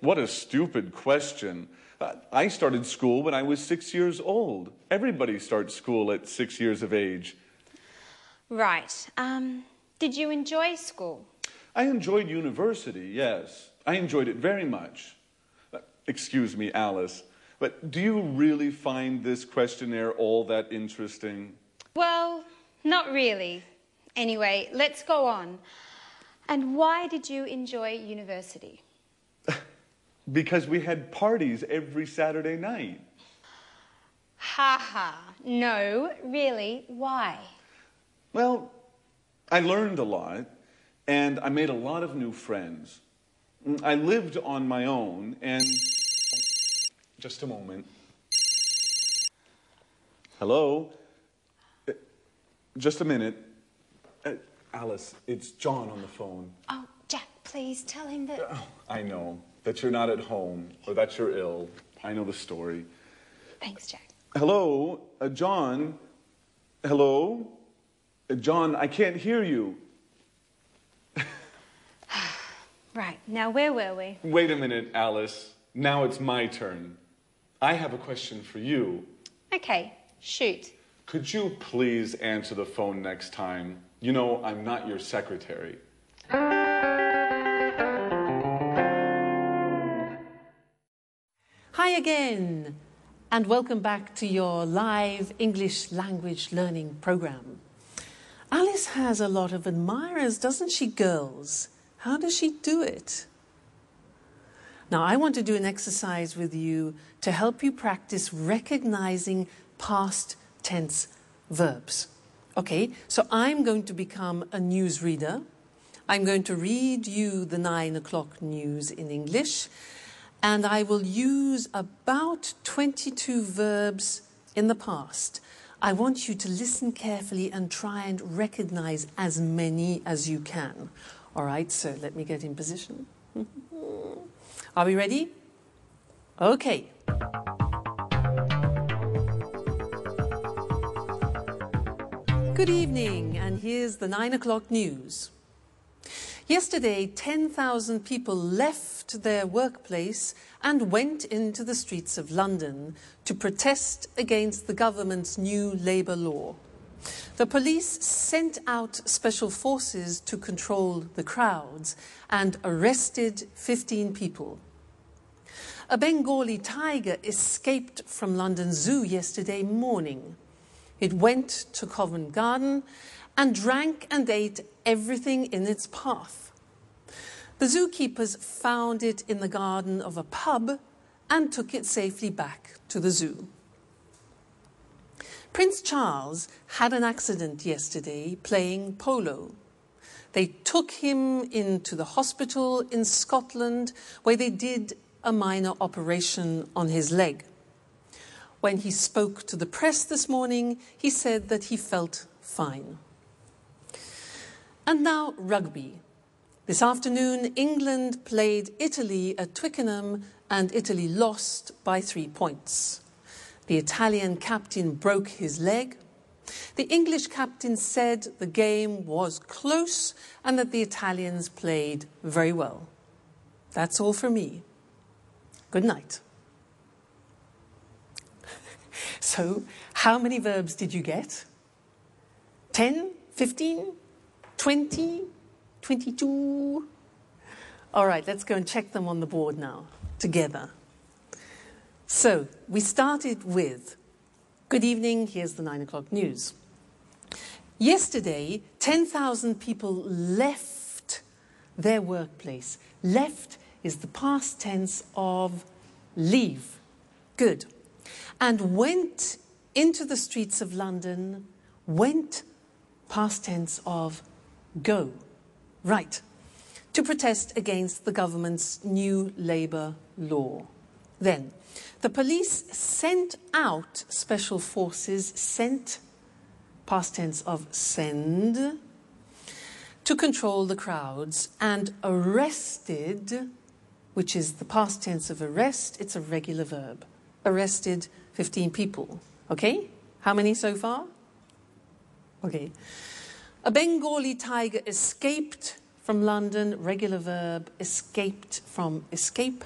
What a stupid question. I started school when I was 6 years old. Everybody starts school at 6 years of age. Right. Did you enjoy school? I enjoyed university, yes. I enjoyed it very much. Excuse me, Alice, but do you really find this questionnaire all that interesting? Well, not really. Anyway, let's go on. And why did you enjoy university? Because we had parties every Saturday night. Ha ha. No, really, why? Well, I learned a lot, and I made a lot of new friends. I lived on my own, and... Just a moment. Hello? Just a minute. Alice, it's John on the phone. Oh, Jack, please tell him that... Oh, I know. That you're not at home, or that you're ill. I know the story. Thanks, Jack. Hello? John? Hello? John, I can't hear you. Right, now where were we? Wait a minute, Alice. Now it's my turn. I have a question for you. Okay, shoot. Could you please answer the phone next time? You know, I'm not your secretary. Hi again, and welcome back to your live English language learning program. Alice has a lot of admirers, doesn't she, girls? How does she do it? Now, I want to do an exercise with you to help you practice recognizing past tense verbs. Okay, so I'm going to become a newsreader. I'm going to read you the 9 o'clock news in English, and I will use about 22 verbs in the past. I want you to listen carefully and try and recognize as many as you can. All right, so let me get in position. Are we ready? Okay. Good evening, and here's the 9 o'clock news. Yesterday, 10,000 people left their workplace and went into the streets of London to protest against the government's new labour law. The police sent out special forces to control the crowds and arrested 15 people. A Bengali tiger escaped from London Zoo yesterday morning. It went to Covent Garden and drank and ate everything in its path. The zookeepers found it in the garden of a pub and took it safely back to the zoo. Prince Charles had an accident yesterday playing polo. They took him into the hospital in Scotland where they did a minor operation on his leg. When he spoke to the press this morning, he said that he felt fine. And now rugby. This afternoon, England played Italy at Twickenham and Italy lost by 3 points. The Italian captain broke his leg. The English captain said the game was close and that the Italians played very well. That's all from me. Good night. So, how many verbs did you get? 10? 15? 20? 22? All right, let's go and check them on the board now, together. So, we started with, good evening, here's the 9 o'clock news. Yesterday, 10,000 people left their workplace. Left is the past tense of leave. Good. And went into the streets of London. Went, past tense of go. Right. To protest against the government's new labour law. Then, the police sent out special forces, sent, past tense of send, to control the crowds, and arrested, which is the past tense of arrest, it's a regular verb. Arrested 15 people. Okay? How many so far? Okay. A Bengali tiger escaped from London, regular verb, escaped from escape.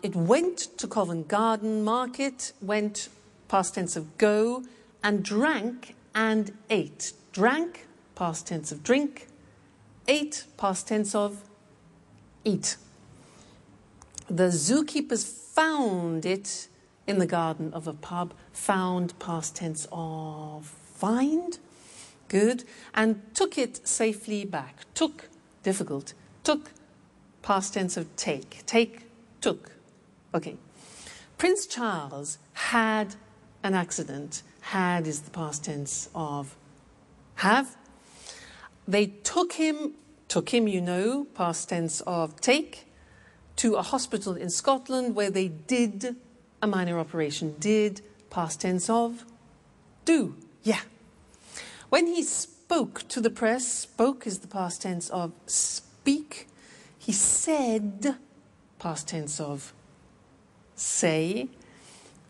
It went to Covent Garden Market, went past tense of go, and drank and ate. Drank, past tense of drink. Ate, past tense of eat. The zookeepers found it in the garden of a pub. Found, past tense of find. Good. And took it safely back. Took, difficult. Took, past tense of take. Take, took. Okay. Prince Charles had an accident. Had is the past tense of have. They took him, you know, past tense of take, to a hospital in Scotland where they did a minor operation. Did, past tense of do. Yeah. When he spoke to the press, spoke is the past tense of speak. He said, past tense of say,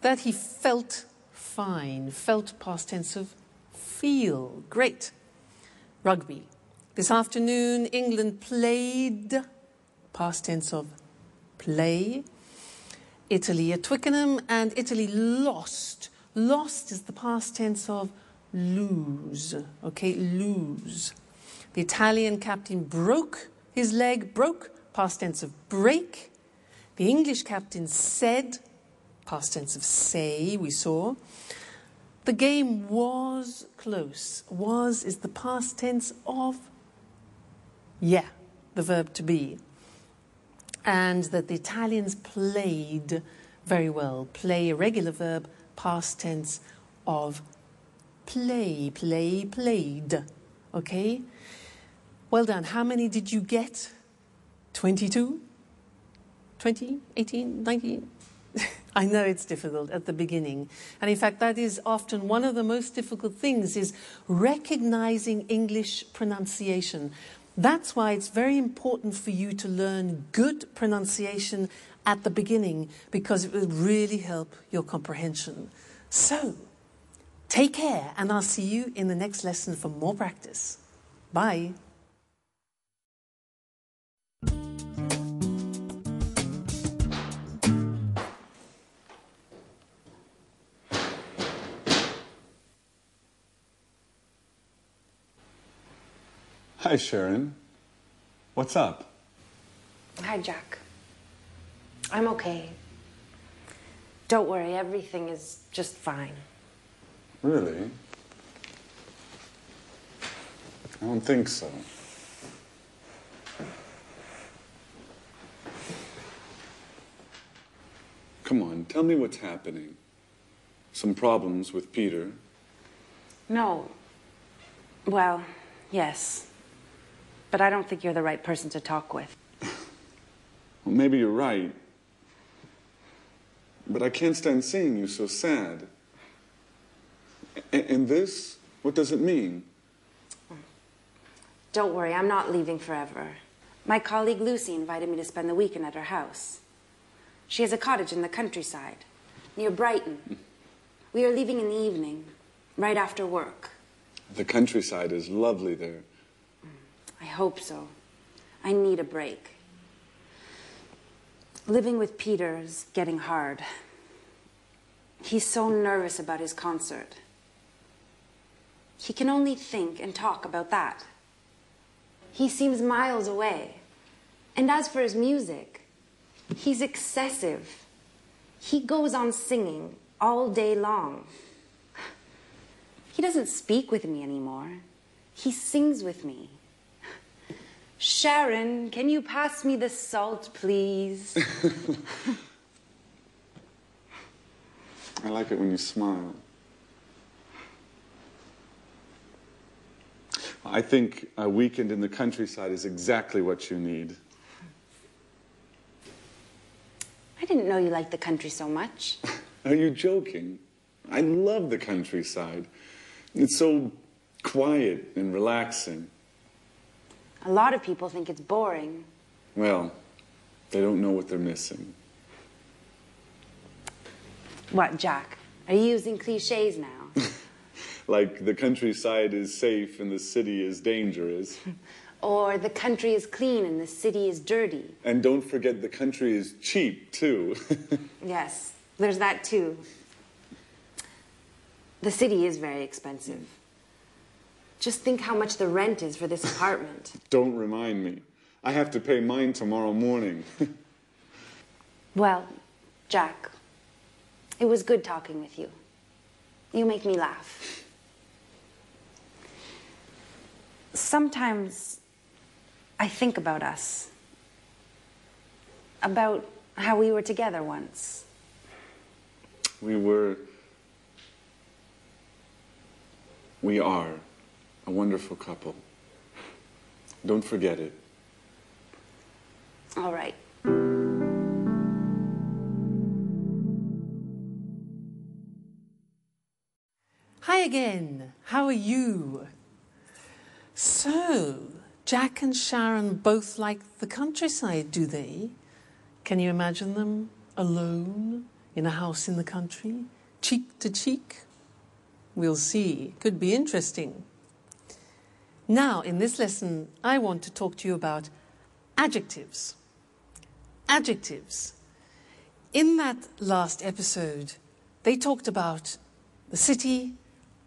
that he felt fine. Felt, past tense of feel. Great. Rugby. This afternoon, England played, past tense of play, Italy at Twickenham, and Italy lost. Lost is the past tense of lose. Okay, lose. The Italian captain broke his leg, broke, past tense of break. The English captain said, past tense of say, we saw. The game was close. Was is the past tense of yeah, the verb to be. And that the Italians played very well. Play, a regular verb, past tense of play, played. Okay? Well done. How many did you get? 22? 20? 18? 19? I know it's difficult at the beginning. And in fact, that is often one of the most difficult things, is recognizing English pronunciation. That's why it's very important for you to learn good pronunciation at the beginning, because it will really help your comprehension. So, take care, and I'll see you in the next lesson for more practice. Bye. Hi, Sharon. What's up? Hi, Jack. I'm okay. Don't worry, everything is just fine. Really? I don't think so. Come on, tell me what's happening. Some problems with Peter? No. Well, yes. But I don't think you're the right person to talk with. Well, maybe you're right. But I can't stand seeing you so sad. And this, what does it mean? Don't worry, I'm not leaving forever. My colleague Lucy invited me to spend the weekend at her house. She has a cottage in the countryside, near Brighton. We are leaving in the evening, right after work. The countryside is lovely there. I hope so. I need a break. Living with Peter is getting hard. He's so nervous about his concert. He can only think and talk about that. He seems miles away. And as for his music, he's excessive. He goes on singing all day long. He doesn't speak with me anymore. He sings with me. Sharon, can you pass me the salt, please? I like it when you smile. I think a weekend in the countryside is exactly what you need. I didn't know you liked the country so much. Are you joking? I love the countryside. It's so quiet and relaxing. A lot of people think it's boring. Well, they don't know what they're missing. What, Jack? Are you using cliches now? Like the countryside is safe and the city is dangerous. Or the country is clean and the city is dirty. And don't forget the country is cheap, too. Yes, there's that too. The city is very expensive. Just think how much the rent is for this apartment. Don't remind me. I have to pay mine tomorrow morning. Well, Jack, it was good talking with you. You make me laugh. Sometimes I think about us. About how we were together once. We are a wonderful couple. Don't forget it. All right. Hi again. How are you? So, Jack and Sharon both like the countryside, do they? Can you imagine them alone in a house in the country, cheek to cheek? We'll see. Could be interesting. Now, in this lesson, I want to talk to you about adjectives. Adjectives. In that last episode, they talked about the city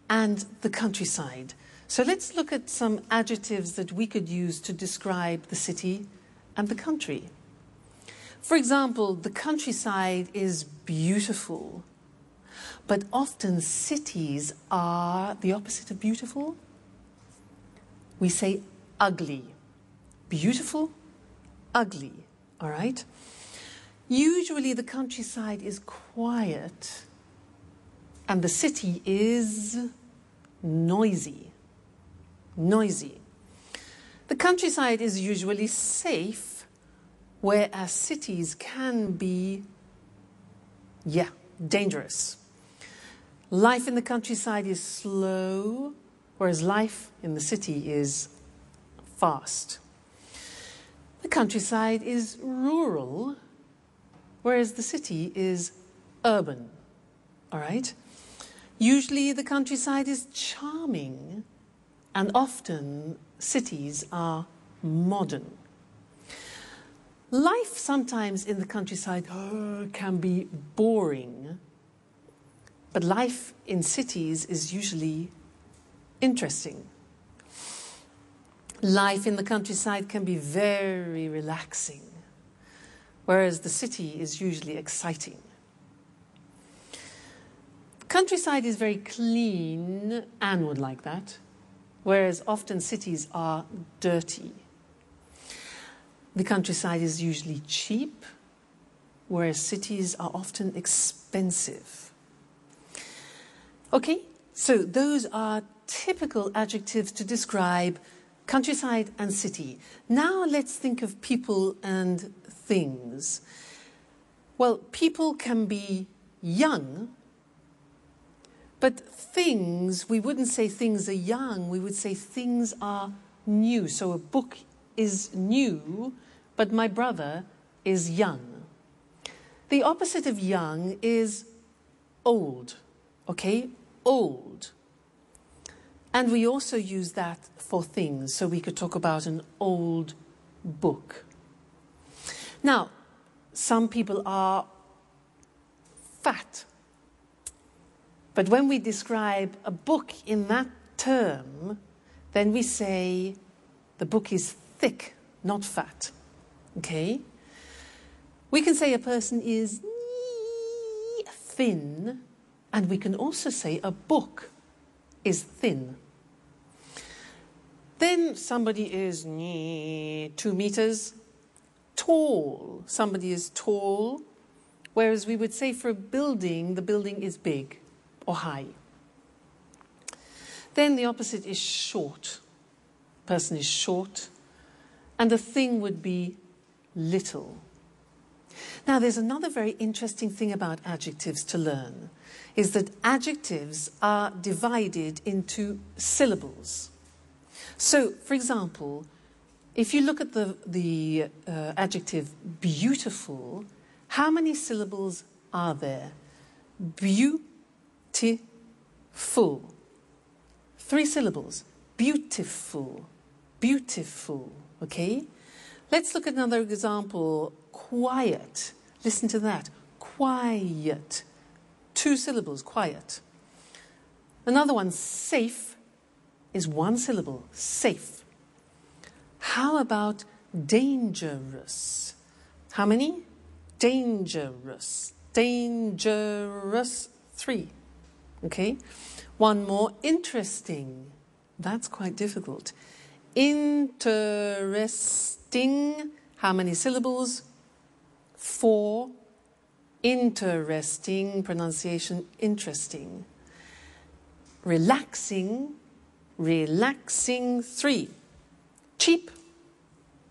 and the countryside. So let's look at some adjectives that we could use to describe the city and the country. For example, the countryside is beautiful, but often cities are the opposite of beautiful. We say ugly. Beautiful, ugly, all right? Usually the countryside is quiet and the city is noisy. Noisy. The countryside is usually safe, whereas cities can be, dangerous. Life in the countryside is slow, whereas life in the city is fast. The countryside is rural, whereas the city is urban. All right? Usually the countryside is charming, and often cities are modern. Life sometimes in the countryside can be boring, but life in cities is usually interesting. Life in the countryside can be very relaxing, whereas the city is usually exciting. Countryside is very clean. Anne would like that, whereas often cities are dirty. The countryside is usually cheap, whereas cities are often expensive. Okay, so those are typical adjectives to describe countryside and city. Now let's think of people and things. Well, people can be young, but things, we wouldn't say things are young, we would say things are new. So a book is new, but my brother is young. The opposite of young is old, okay? Old. And we also use that for things, so we could talk about an old book. Now, some people are fat. But when we describe a book in that term, then we say the book is thick, not fat. Okay? We can say a person is thin, and we can also say a book is thin. Then somebody is 2 meters tall. Somebody is tall, whereas we would say for a building, the building is big or high. Then the opposite is short. Person is short, and the thing would be little. Now, there's another very interesting thing about adjectives to learn, is that adjectives are divided into syllables. So, for example, if you look at the adjective beautiful, how many syllables are there? Beautiful. 3 syllables. Beautiful. beautiful, okay? Let's look at another example. Quiet. Listen to that. Quiet. 2 syllables, quiet. Another one, safe, is 1 syllable, safe. How about dangerous? How many? Dangerous. Dangerous, 3. Okay? One more, interesting. That's quite difficult. Interesting. How many syllables? 4. Interesting. Pronunciation, interesting. Relaxing. Relaxing, 3. Cheap,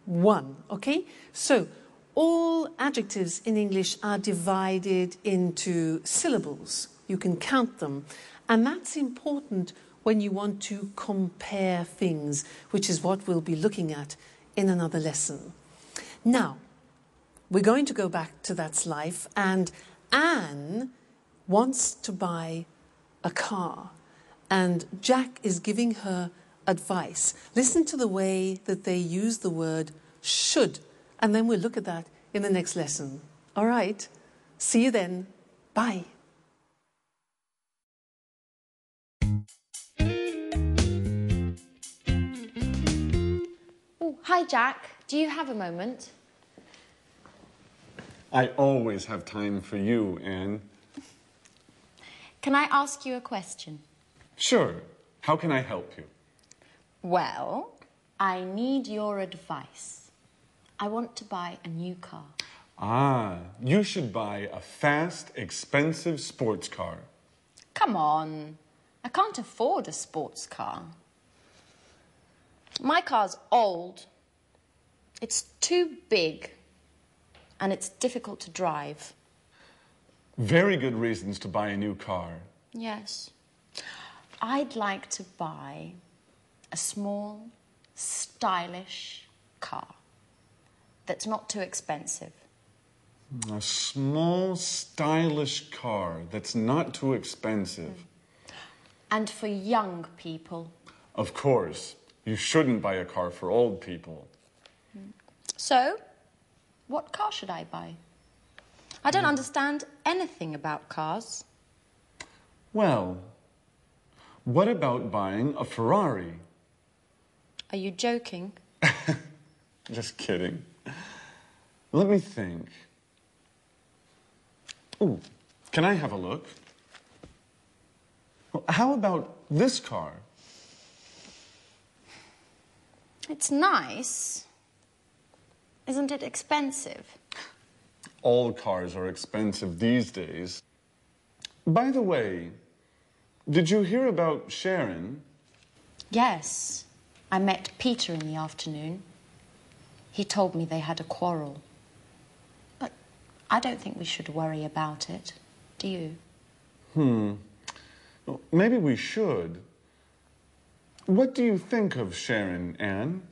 1. Okay? So, all adjectives in English are divided into syllables. You can count them. And that's important when you want to compare things, which is what we'll be looking at in another lesson. Now, we're going to go back to That's Life, and Anne wants to buy a car, and Jack is giving her advice. Listen to the way that they use the word should, and then we'll look at that in the next lesson. All right, see you then. Bye. Oh, hi, Jack. Do you have a moment? I always have time for you, Anne. Can I ask you a question? Sure. How can I help you? Well, I need your advice. I want to buy a new car. Ah, you should buy a fast, expensive sports car. Come on. I can't afford a sports car. My car's old. It's too big. And it's difficult to drive. Very good reasons to buy a new car. Yes. I'd like to buy a small, stylish car that's not too expensive. A small, stylish car that's not too expensive. And for young people. Of course. You shouldn't buy a car for old people. So, what car should I buy? I don't understand anything about cars. Well, what about buying a Ferrari? Are you joking? Just kidding. Let me think. Ooh, can I have a look? Well, how about this car? It's nice. Isn't it expensive? All cars are expensive these days. By the way, did you hear about Sharon? Yes. I met Peter in the afternoon. He told me they had a quarrel. But I don't think we should worry about it. Do you? Well, maybe we should. What do you think of Sharon, Anne?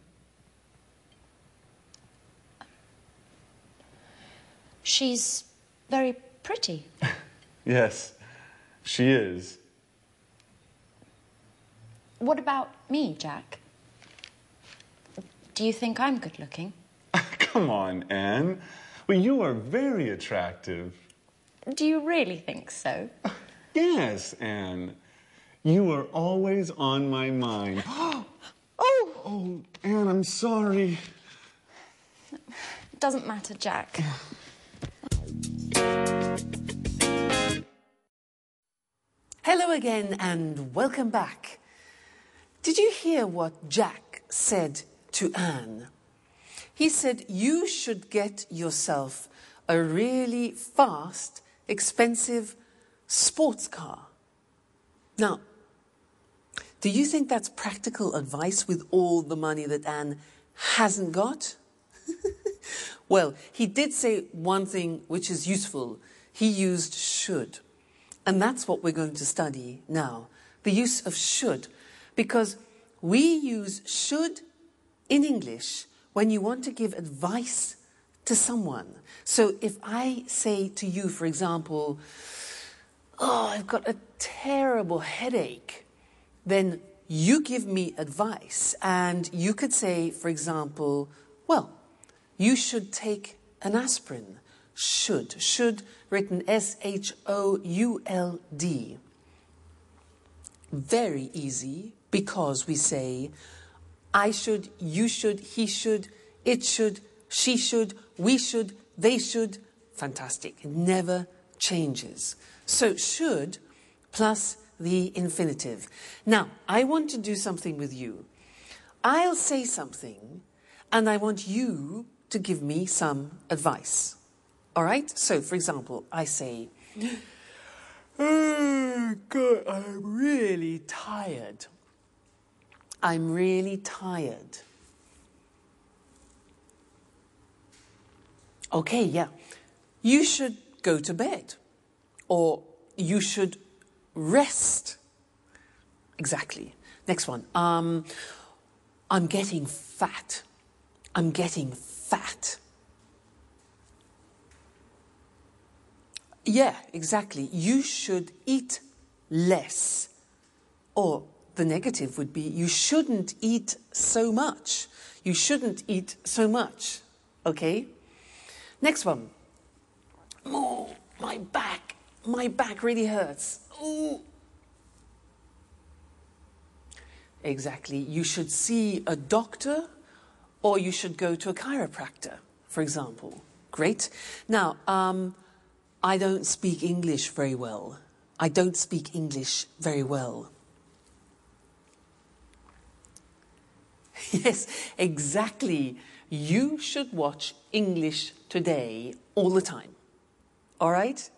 She's very pretty. Yes, she is. What about me, Jack? Do you think I'm good looking? Come on, Anne. Well, you are very attractive. Do you really think so? Yes, Anne. You are always on my mind. Oh, Anne, I'm sorry. It doesn't matter, Jack. Hello again and welcome back. Did you hear what Jack said to Anne? He said you should get yourself a really fast, expensive sports car. Now, do you think that's practical advice with all the money that Anne hasn't got? Well, he did say one thing which is useful. He used should. And that's what we're going to study now. The use of should. Because we use should in English when you want to give advice to someone. So if I say to you, for example, oh, I've got a terrible headache, then you give me advice, and you could say, for example, well, you should take an aspirin. Should, written S-H-O-U-L-D. Very easy, because we say, I should, you should, he should, it should, she should, we should, they should. Fantastic. It never changes. So should plus the infinitive. Now, I want to do something with you. I'll say something, and I want you to give me some advice. All right? So, for example, I say, oh, God, I'm really tired. I'm really tired. Okay, yeah. You should go to bed. Or you should rest. Exactly. Next one. I'm getting fat. I'm getting fat. Yeah, exactly. You should eat less. Or the negative would be, you shouldn't eat so much. You shouldn't eat so much. Okay? Next one. Oh, my back really hurts. Ooh. Exactly. You should see a doctor, or you should go to a chiropractor, for example. Great. Now, I don't speak English very well. I don't speak English very well. Yes, exactly. You should watch English Today all the time. All right?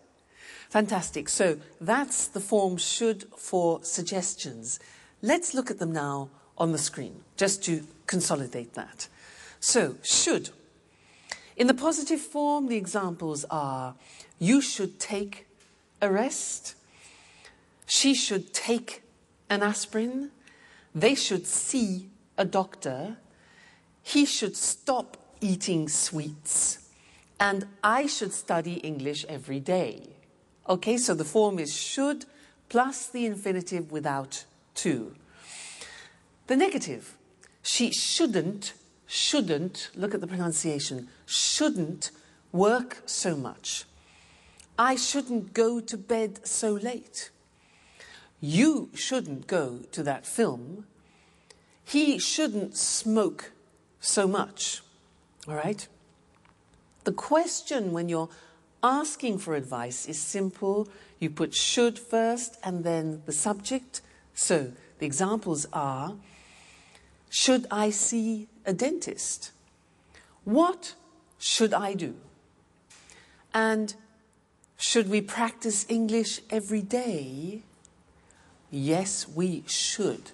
Fantastic. So that's the form should for suggestions. Let's look at them now on the screen, just to consolidate that. So, should. In the positive form, the examples are, you should take a rest. She should take an aspirin. They should see a doctor. He should stop eating sweets. And I should study English every day. Okay, so the form is should plus the infinitive without to. The negative, she shouldn't, look at the pronunciation, shouldn't work so much. I shouldn't go to bed so late. You shouldn't go to that film. He shouldn't smoke so much. All right? The question when you're asking for advice is simple. You put should first and then the subject. So the examples are, should I see a dentist? What should I do? And should we practice English every day? Yes, we should.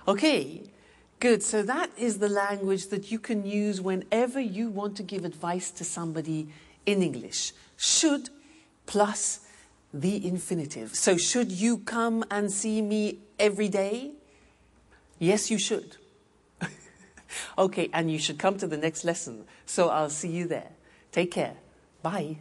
Okay, good. So that is the language that you can use whenever you want to give advice to somebody in English. Should plus the infinitive. So should you come and see me every day? Yes, you should. Okay, and you should come to the next lesson. So I'll see you there. Take care. Bye.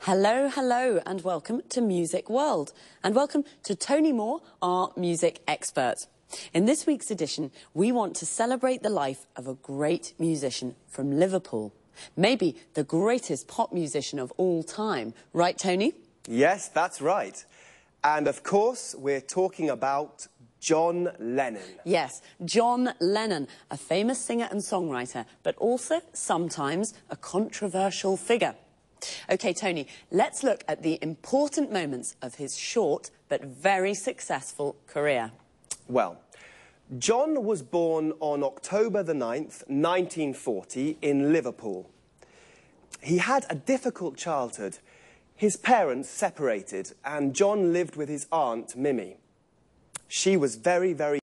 Hello, hello, and welcome to Music World. And welcome to Tony Moore, our music expert. In this week's edition, we want to celebrate the life of a great musician from Liverpool. Maybe the greatest pop musician of all time. Right, Tony? Yes, that's right. And of course, we're talking about John Lennon. Yes, John Lennon, a famous singer and songwriter, but also sometimes a controversial figure. OK, Tony, let's look at the important moments of his short but very successful career. Well, John was born on October the 9th, 1940, in Liverpool. He had a difficult childhood. His parents separated, and John lived with his aunt, Mimi. She was very, very